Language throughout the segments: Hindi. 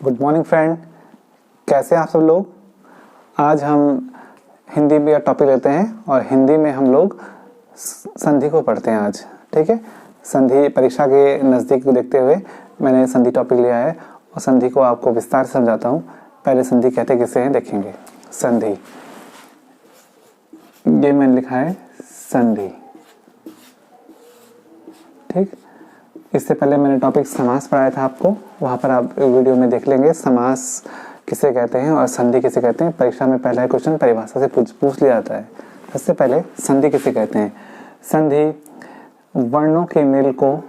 गुड मॉर्निंग फ्रेंड, कैसे हैं आप सब लोग। आज हम हिंदी में टॉपिक लेते हैं और हिंदी में हम लोग संधि को पढ़ते हैं आज। ठीक है, संधि परीक्षा के नज़दीक को देखते हुए मैंने संधि टॉपिक लिया है और संधि को आपको विस्तार से समझाता हूँ। पहले संधि कहते किसे हैं देखेंगे। संधि, ये मैंने लिखा है संधि। ठीक, इससे पहले मैंने टॉपिक समास पढ़ाया था आपको, वहाँ पर आप वीडियो में देख लेंगे समास किसे कहते हैं और संधि किसे कहते हैं। परीक्षा में पहला क्वेश्चन परिभाषा से पूछ लिया जाता है। सबसे पहले संधि किसे कहते हैं। संधि वर्णों के मेल को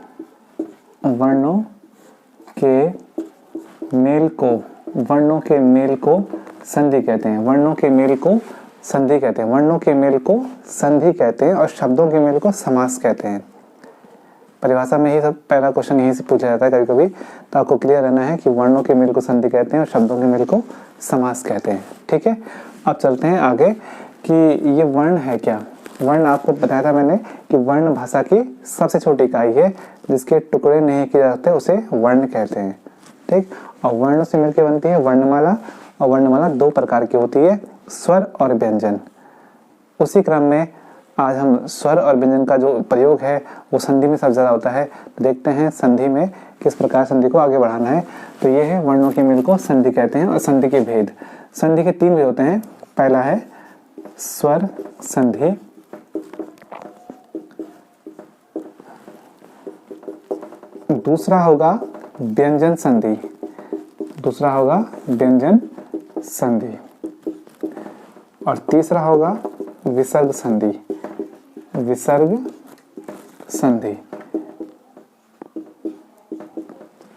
संधि कहते हैं। वर्णों के मेल को संधि कहते हैं। वर्णों के मेल को संधि कहते हैं और शब्दों के मेल को समास कहते हैं। परिभाषा में ही सब पहला क्वेश्चन यहीं से पूछा जाता है कभी कभी, तो आपको क्लियर रहना है कि वर्णों के मेल को संधि कहते हैं और शब्दों के मेल को समास कहते हैं। ठीक है, अब चलते हैं आगे कि ये वर्ण है क्या। वर्ण आपको बताया था मैंने कि वर्ण भाषा की सबसे छोटी इकाई है, जिसके टुकड़े नहीं किए जाते उसे वर्ण कहते हैं। ठीक, और वर्णों से मिलकर बनती है वर्णमाला, और वर्णमाला दो प्रकार की होती है, स्वर और व्यंजन। उसी क्रम में आज हम स्वर और व्यंजन का जो प्रयोग है वो संधि में सबसे ज़्यादा होता है। तो देखते हैं संधि में किस प्रकार संधि को आगे बढ़ाना है। तो ये है वर्णों के मेल को संधि कहते हैं और संधि के भेद। संधि के तीन भेद होते हैं। पहला है स्वर संधि, दूसरा होगा व्यंजन संधि, और तीसरा होगा विसर्ग संधि।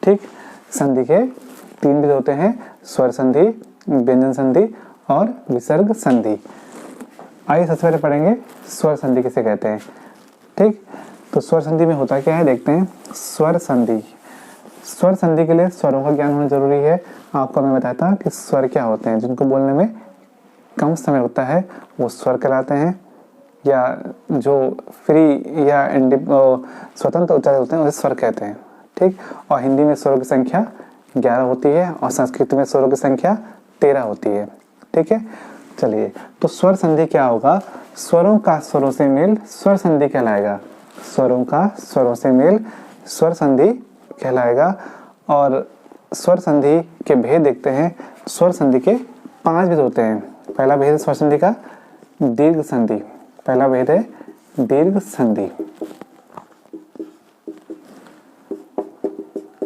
ठीक, संधि के तीन भेद होते हैं, स्वर संधि, व्यंजन संधि और विसर्ग संधि। आइए सबसे पहले पढ़ेंगे स्वर संधि किसे कहते हैं। ठीक, तो स्वर संधि में होता क्या है देखते हैं। स्वर संधि के लिए स्वरों का ज्ञान होना जरूरी है। आपको मैं बताया था कि स्वर क्या होते हैं, जिनको बोलने में कम समय होता है वो स्वर कहलाते हैं, या जो फ्री या स्वतंत्र उच्चारण होते हैं उसे स्वर कहते हैं। ठीक, और हिंदी में स्वरों की संख्या 11 होती है और संस्कृत में स्वरों की संख्या 13 होती है। ठीक है, चलिए तो स्वर संधि क्या होगा। स्वरों का स्वरों से मेल स्वर संधि कहलाएगा। स्वरों का स्वरों से मेल स्वर संधि कहलाएगा। और स्वर संधि के भेद देखते हैं। स्वर संधि के 5 भेद होते हैं। पहला भेद है स्वर संधि का दीर्घ संधि। पहला भेद है दीर्घ संधि।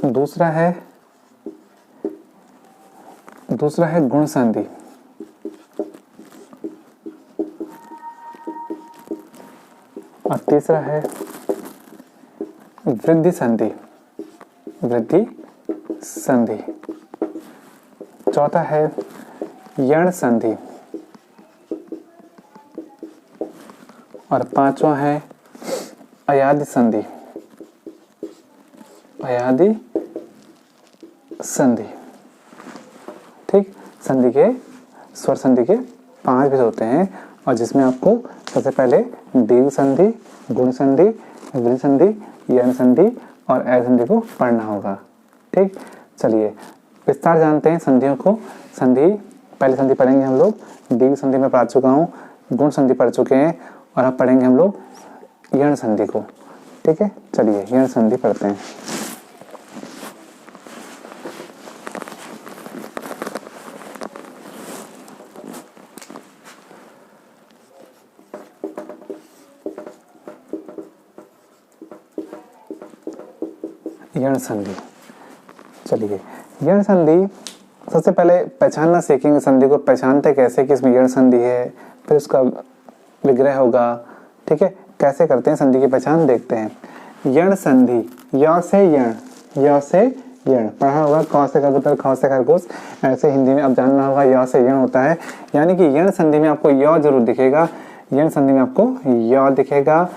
दूसरा है गुण संधि। और तीसरा है वृद्धि संधि। चौथा है यण संधि। और पांचवा है अयादि संधि। ठीक, संधि के स्वर संधि के 5 भेद होते हैं, और जिसमें आपको सबसे पहले दीर्घ संधि, गुण संधि, वृद्धि संधि, यण संधि और अयादि संधि को पढ़ना होगा। ठीक, चलिए विस्तार जानते हैं संधियों को। पहले संधि पढ़ेंगे हम लोग। दीर्घ संधि में पढ़ चुका हूँ, गुण संधि पढ़ चुके हैं, और अब पढ़ेंगे हम लोग यण संधि को। ठीक है, चलिए यण संधि पढ़ते हैं। यण संधि, चलिए यण संधि सबसे पहले पहचानना सीखेंगे। संधि को पहचानते कैसे कि इसमें यण संधि है, फिर उसका विग्रह होगा। ठीक है, कैसे करते हैं संधि की पहचान देखते हैं। यण संधि, य से यण पढ़ा होगा, क से कबूतर, ख से खरगोश। ऐसे हिंदी में अब जानना होगा य से यण होता है, यानी कि यण संधि में आपको य जरूर दिखेगा। यण संधि में आपको य दिखेगा,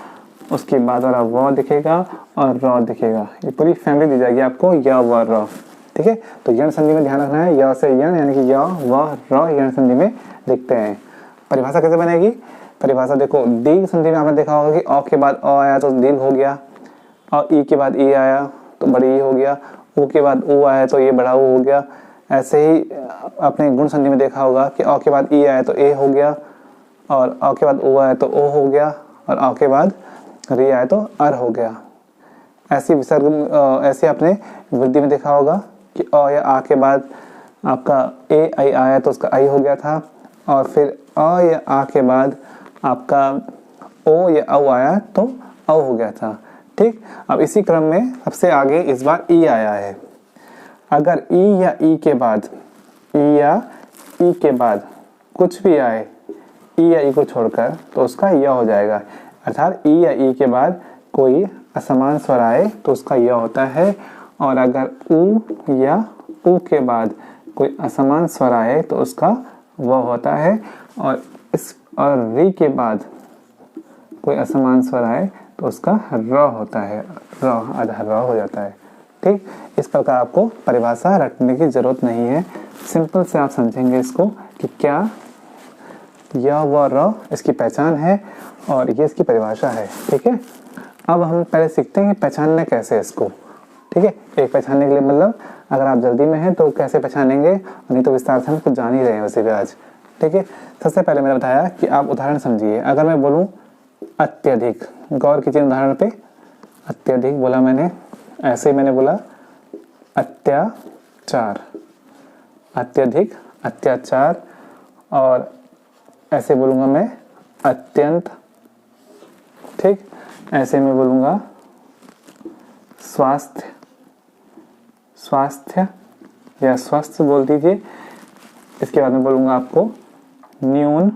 उसके बाद वाला व दिखेगा और र दिखेगा। ये पूरी फैमिली दी जाएगी आपको, य व र। ठीक है, तो यण संधि में ध्यान रखना है, य से यण यानी कि य व र यण संधि में दिखते हैं। परिभाषा कैसे बनेगी। परिभाषा देखो, दीर्घ संधि में आपने देखा होगा कि अ के बाद अ आया तो दीर्घ हो गया, और ई के बाद ई आया तो बड़ी ई हो गया, ऊ के बाद ऊ आया तो ये बड़ा ऊ हो गया, ऐसे ही आपने गुण संधि में देखा होगा कि अ के बाद ई आया तो ए हो गया, और अ के बाद ओ आया तो ओ हो गया, और अ के बाद री आया तो अर हो गया। ऐसी विसर्ग ऐसे आपने वृद्धि में देखा होगा कि अ या आ के बाद आपका ए आई आया तो उसका आई हो गया था, और फिर अ या आ के बाद आपका ओ या औ आया तो औ हो गया था। ठीक, अब इसी क्रम में सबसे आगे इस बार ई आया है। अगर ई या ई के बाद कुछ भी आए ई या ई को छोड़कर तो उसका य हो जाएगा, अर्थात ई या ई के बाद कोई असमान स्वर आए तो उसका य होता है, और अगर उ या उ के बाद कोई असमान स्वर आए तो उसका व होता है, और री के बाद कोई असमान स्वर आए तो उसका र होता है, आधा र हो जाता है। ठीक, इस प्रकार आपको परिभाषा रटने की जरूरत नहीं है, सिंपल से आप समझेंगे इसको कि क्या य व र इसकी पहचान है और ये इसकी परिभाषा है। ठीक है, अब हम पहले सीखते हैं कि पहचानना कैसे है इसको। ठीक है, एक पहचानने के लिए मतलब अगर आप जल्दी में हैं तो कैसे पहचानेंगे, नहीं तो विस्तार से हम कुछ जान ही रहे हैं वैसे भी आज। ठीक है, सबसे पहले मैंने बताया कि आप उदाहरण समझिए। अगर मैं बोलूं अत्यधिक, गौर कीजिए उदाहरण पे, अत्यधिक बोला मैंने, ऐसे ही मैंने बोला अत्याचार, अत्यधिक अत्याचार, और ऐसे बोलूंगा मैं अत्यंत। ठीक, ऐसे में बोलूंगा स्वास्थ्य, स्वास्थ्य या स्वस्थ बोल दीजिए। इसके बाद में बोलूंगा आपको न्यून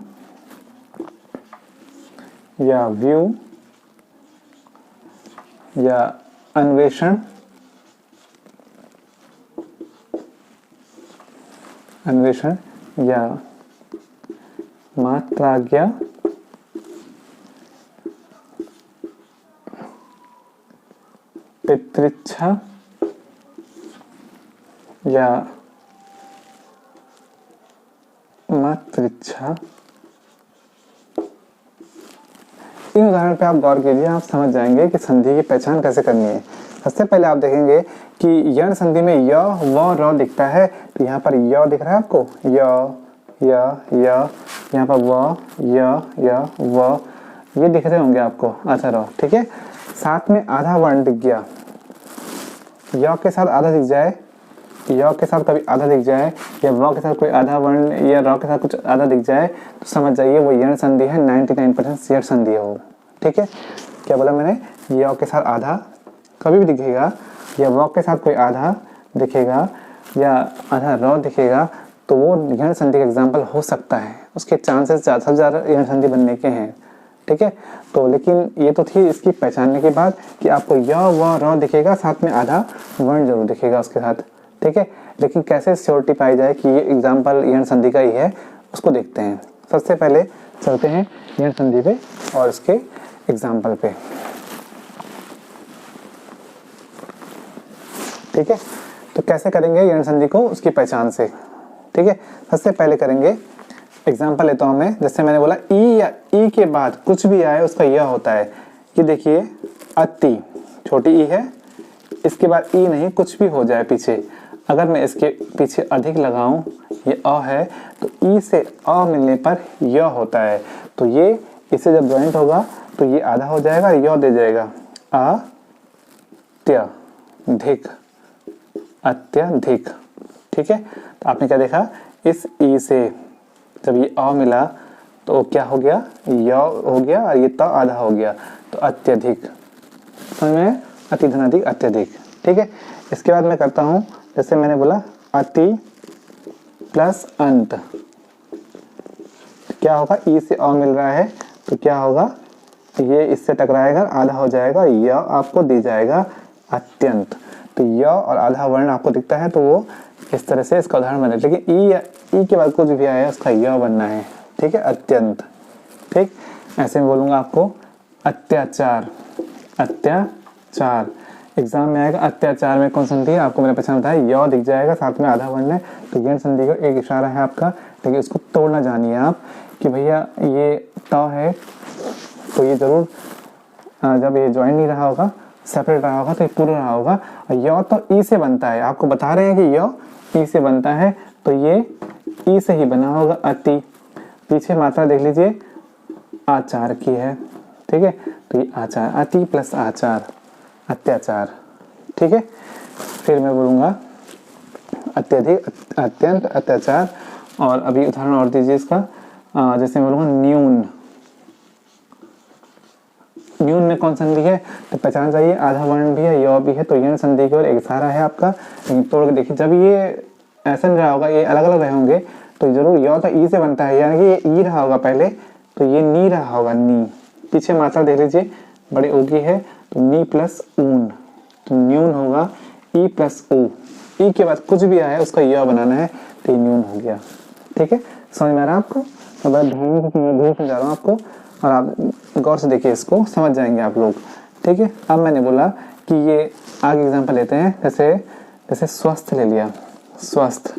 या व्यू या अन्वेषण, अन्वेषण या मात्राज्ञा, पितृच्छा या मातृच्छा। इन उदाहरण पे आप गौर कीजिए, आप समझ जाएंगे कि संधि की पहचान कैसे करनी है। सबसे पहले आप देखेंगे कि यण संधि में य व र दिखता है, तो यहाँ पर य दिख रहा है आपको, यहाँ पर व व ये दिख रहे होंगे आपको, अच्छा र। ठीक है, साथ में आधा वर्ण दिख गया, य के साथ आधा दिख जाए, य के साथ कभी आधा दिख जाए, या व के साथ कोई आधा वर्ण या र के साथ कुछ आधा दिख जाए तो समझ जाइए वो यण संधि है, 99% यण संधि है वो। ठीक है, क्या बोला मैंने, य के साथ आधा कभी भी दिखेगा, या व के साथ कोई आधा दिखेगा, या आधा र दिखेगा, तो वो यण संधि का एग्जाम्पल हो सकता है, उसके चांसेस सबसे ज़्यादा यण संधि बनने के हैं। ठीक है, तो लेकिन ये तो थी इसकी पहचानने के बाद कि आपको य व र दिखेगा, साथ में आधा वर्ण जरूर दिखेगा उसके साथ। ठीक है, लेकिन कैसे श्योरिटी पाई जाए कि ये एग्जाम्पल यण संधि का ही है, उसको देखते हैं। सबसे पहले चलते हैं यण संधि पे और इसके एग्जाम्पल पे। ठीक है, तो कैसे करेंगे यण संधि को उसकी पहचान से। ठीक है, सबसे पहले करेंगे एग्जाम्पल लेता हूं मैं, जैसे मैंने बोला ई या ई के बाद कुछ भी आए उसका यह होता है। कि देखिए अति, छोटी ई है, इसके बाद ई नहीं कुछ भी हो जाए पीछे, अगर मैं इसके पीछे अधिक लगाऊं, ये अ है, तो ई से अ मिलने पर य होता है, तो ये इससे जब ज्वाइंट होगा तो ये आधा हो जाएगा, य दे जाएगा, अत्यधिक, अत्यधिक। ठीक है, तो आपने क्या देखा, इस ई से जब ये अ मिला तो क्या हो गया, य हो गया, और ये त आधा हो गया, तो अत्यधिक। समझ में, अति धन अधिक अत्यधिक। ठीक है, इसके बाद मैं करता हूं, जैसे मैंने बोला अति प्लस अंत, क्या होगा, ई से अ मिल रहा है तो क्या होगा, ये इससे टकराएगा, आधा हो जाएगा, य आपको दी जाएगा अत्यंत। तो य और आधा वर्ण आपको दिखता है, तो वो इस तरह से इसका उदाहरण बने। लेकिन ई के बाद कुछ भी आया उसका य बनना है। ठीक है, अत्यंत। ठीक, ऐसे में बोलूंगा आपको अत्याचार, अत्याचार। एग्जाम में आएगा अत्याचार में कौन संधि है, आपको मैंने पहचान बताया, य दिख जाएगा, साथ में आधा वर्ण है, तो यण संधि का एक इशारा है आपका, लेकिन इसको तोड़ना जानिए आप कि भैया ये त है, तो ये जरूर जब ये ज्वाइन नहीं रहा होगा सेपरेट रहा होगा तो ये पूरा रहा होगा। और य तो ई से बनता है, आपको बता रहे हैं कि य ई से बनता है, तो ये ई से ही बना होगा अति। पीछे मात्रा देख लीजिए आचार की है, ठीक है, तो ये आचार, अति प्लस आचार, अत्याचार, ठीक है। फिर मैं बोलूँगा अत्यधिक, अत्यंत, अत्याचार। और अभी उदाहरण और दीजिए इसका, जैसे मैं बोलूँगा न्यून। न्यून में कौन संधि है तो पहचान जाइए, आधा वर्ण भी है, य भी है, तो यण संधि की ओर एक इशारा है आपका। लेकिन तोड़ के देखिए, जब ये ऐसा नहीं रहा होगा, ये अलग अलग रहे होंगे, तो जरूर य तो ई से बनता है, यानी कि ये ई रहा होगा पहले, तो ये नी रहा होगा, नी। पीछे मात्रा देख लीजिए बड़े ओ की है, तो नी प्लस ऊन, तो न्यून होगा ई प्लस ऊ। ई के बाद कुछ भी आया उसका य बनाना है, तो ये न्यून हो गया, ठीक है। समझ में आ रहा है आपको? तो बड़ा ध्यान से मैं समझा रहा हूँ आपको, और आप गौर से देखिए, इसको समझ जाएंगे आप लोग, ठीक है। अब मैंने बोला कि ये आगे एग्जाम्पल लेते हैं, जैसे स्वस्थ ले लिया, स्वस्थ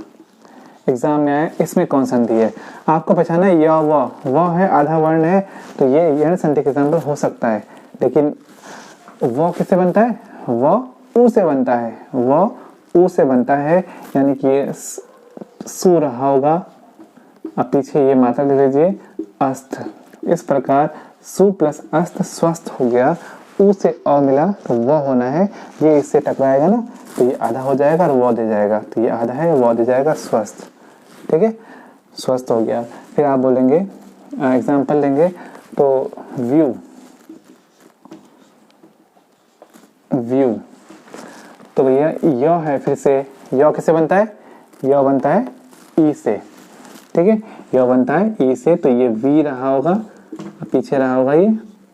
एग्जाम में आए, इसमें कौन संधि है आपको पहचाना है, या व है, आधा वर्ण है, तो ये यण संधि का एग्जाम्पल हो सकता है। लेकिन वो किससे बनता है, वो ऊ से बनता है, वो ऊ से बनता है, यानी कि ये सु रहा होगा, अब पीछे ये मात्रा ले लीजिए अस्त। इस प्रकार सु प्लस अस्त स्वस्थ हो गया, ऊ से अ मिला तो वो होना है, ये इससे टकराएगा ना, तो ये आधा हो जाएगा और वो दे जाएगा, तो ये आधा है, वो दे जाएगा, स्वस्थ, ठीक है, स्वस्थ हो गया। फिर आप बोलेंगे एग्जाम्पल लेंगे तो व्यू, व्यू, तो भैया य है, फिर से य किससे बनता है, य बनता है ई से, ठीक है, य बनता है ई से, तो ये वी रहा होगा, पीछे रहा होगा ये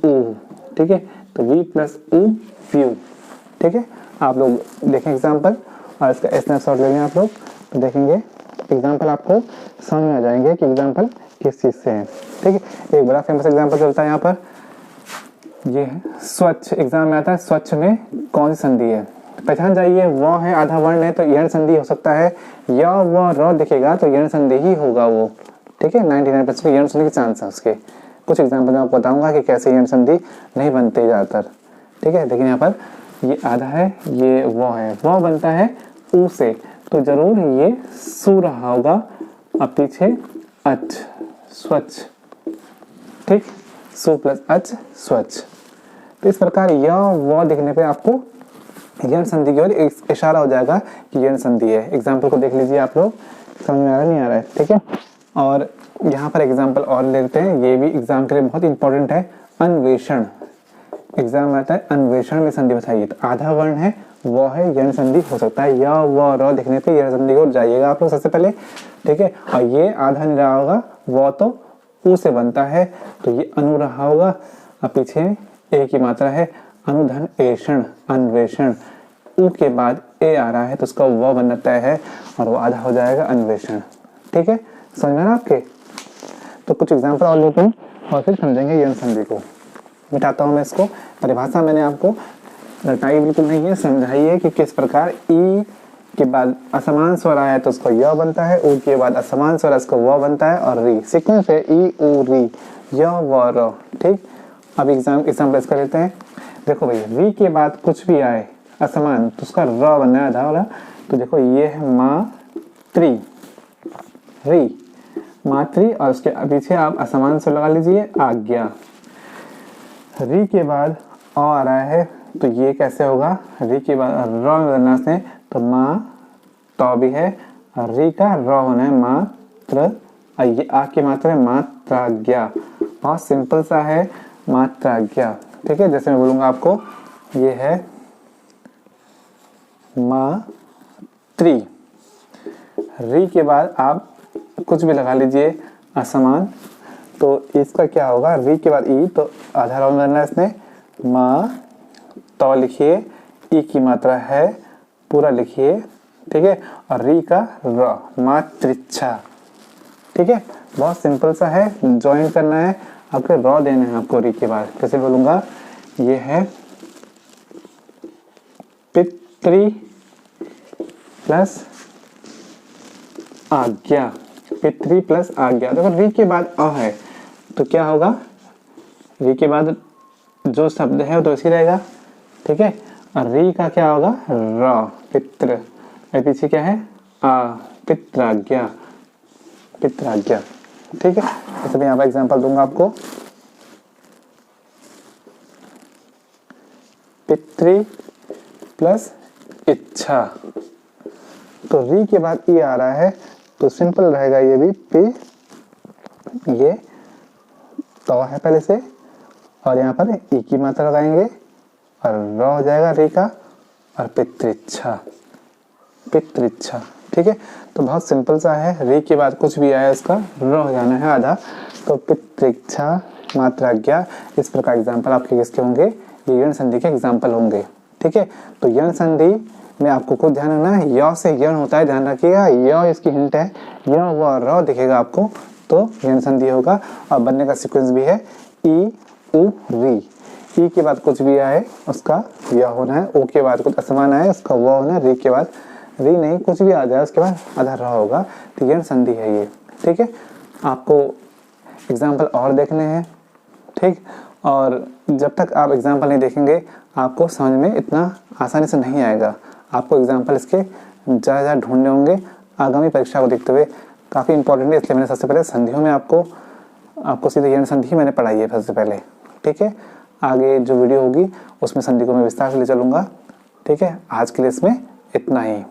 ऊ, ठीक है, तो वी प्लस ऊ व्यू, ठीक है। आप लोग देखें एग्जाम्पल, और इसका स्नैपशॉट ले लें आप लोग, तो देखेंगे एग्जाम्पल आपको समझ में आ जाएंगे कि एग्जाम्पल किस चीज़ से है, ठीक है। एक बड़ा फेमस एग्जाम्पल चलता है यहाँ पर, ये है स्वच्छ। एग्जाम में आता है स्वच्छ में कौन सी संधि है, पहचान जाइए, वो है, आधा वर्ण है, तो यण संधि हो सकता है, या वो र दिखेगा तो यण संधि ही होगा वो, ठीक है। 99% यण संधि के चांस है उसके। कुछ एग्जाम्पल मैं आपको बताऊंगा कि कैसे यण संधि नहीं बनते ज़्यादातर, ठीक है। देखिए यहाँ पर ये आधा है, ये वो है, वो बनता है ऊ से, तो जरूर ये सु रहा होगा, अब पीछे अच, स्वच्छ, ठीक, सु प्लस अच स्वच्छ। तो इस प्रकार य वो दिखने पे आपको यण संधि की ओर इशारा हो जाएगा कि यण संधि है। एग्जाम्पल को देख लीजिए आप लोग, समझ में आ रहा है नहीं आ रहा है, ठीक है। और यहाँ पर एग्जाम्पल और लेते हैं, ये भी एग्जाम के लिए बहुत इंपॉर्टेंट है, अन्वेषण। एग्जाम में आता है अन्वेषण में संधि बताइए, तो आधा वर्ण है, वो है, यण संधि हो सकता है, या वो र दिखने पे यण संधि को जाइएगा आप लोग सबसे पहले, ठीक है। और ये आधा नहीं रहा होगा, वो तो ऊ से बनता है, तो ये अनु रहा होगा, अब पीछे ए की मात्रा है, अनुधन एषण, अन्वेषण, ऊ के बाद ए आ रहा है, तो उसका वो बनना तय है, और वो आधा हो जाएगा अन्वेषण, ठीक है। समझ में आपके? तो कुछ एग्जाम्पल और लेते हैं और फिर समझेंगे यण संधि को। मिटाता हूँ मैं इसको, परिभाषा मैंने आपको रटाई बिल्कुल नहीं है, समझाइए कि किस प्रकार ई के बाद असमान स्वर आया तो उसको य बनता है, ऊ के बाद असमान स्वर उसको व बनता है, और री सीक्वेंस है ई ऊ री य व र, ठीक। अब एग्जाम्पल इसका लेते हैं। देखो भैया, री के बाद कुछ भी आए असमान तो उसका र बनना है आधा वाला, तो देखो ये है मात्री, री मात्री, और उसके पीछे आप असमान स्वर लगा लीजिए आज्ञा। री के बाद अ आ रहा है, तो ये कैसे होगा, री के बाद र बदलना से, तो माँ तो भी है, री का र होना है मात्र, और ये आ की मात्रा है मात्राज्ञा। बहुत सिंपल सा है, मात्राज्ञा, ठीक है। जैसे मैं बोलूंगा आपको, ये है मात्री, री के बाद आप कुछ भी लगा लीजिए असमान, तो इसका क्या होगा, री के बाद ई, तो आधा राउंड करना है इसमें, माँ तो लिखिए, ई की मात्रा है पूरा लिखिए, ठीक है, और री का र, मातृच्छा, ठीक है। बहुत सिंपल सा है, ज्वाइन करना है, आपके र देना है आपको री के बाद। कैसे बोलूंगा, ये है पितृ प्लस आज्ञा, पितृ प्लस आज्ञा। देखो री के बाद अ है, तो क्या होगा, री के बाद जो शब्द है वो तो इसी रहेगा, ठीक है। और री का क्या होगा, र, पित्र। और पीछे क्या है, आ, पित्राज्ञा, पित्राज्ञा। ठीक है, तो मैं यहाँ पर एग्जाम्पल दूंगा आपको। पितृ प्लस इच्छा, तो री के बाद ई आ रहा है तो सिंपल रहेगा ये भी, पी, ये तो है पहले से, और यहाँ पर ई की मात्रा लगाएंगे और र हो जाएगा री का, और पितृच्छा, पितृच्छा। ठीक है, तो बहुत सिंपल सा है, री के बाद कुछ भी आया उसका र हो जाना है आधा, तो पितृच्छा, मात्राज्ञा। इस प्रकार एग्जाम्पल आपके किसके होंगे, ये यण संधि के एग्जाम्पल होंगे। ठीक है, तो यण संधि में आपको खुद ध्यान रखना है, य से यण होता है, ध्यान रखिएगा, य इसकी हिंट है, य व र दिखेगा आपको तो यण संधि होगा। और बनने का सीक्वेंस भी है ई उ री, ई के बाद कुछ भी आए उसका य होना है, ओ के बाद कुछ असमान आए उसका व होना है, री के बाद री नहीं कुछ भी आ जाए उसके बाद आधा र होगा, तो यण संधि है ये। ठीक है, आपको एग्जाम्पल और देखने हैं। ठीक, और जब तक आप एग्जाम्पल नहीं देखेंगे आपको समझ में इतना आसानी से नहीं आएगा, आपको एग्जाम्पल इसके ज़्यादा ढूंढने होंगे आगामी परीक्षा को देखते हुए। काफ़ी इंपॉर्टेंट है, इसलिए मैंने सबसे पहले संधियों में आपको सीधे यण संधि मैंने पढ़ाई है सबसे पहले। ठीक है, आगे जो वीडियो होगी उसमें संधि को मैं विस्तार से ले चलूँगा। ठीक है, आज के लिए इसमें इतना ही।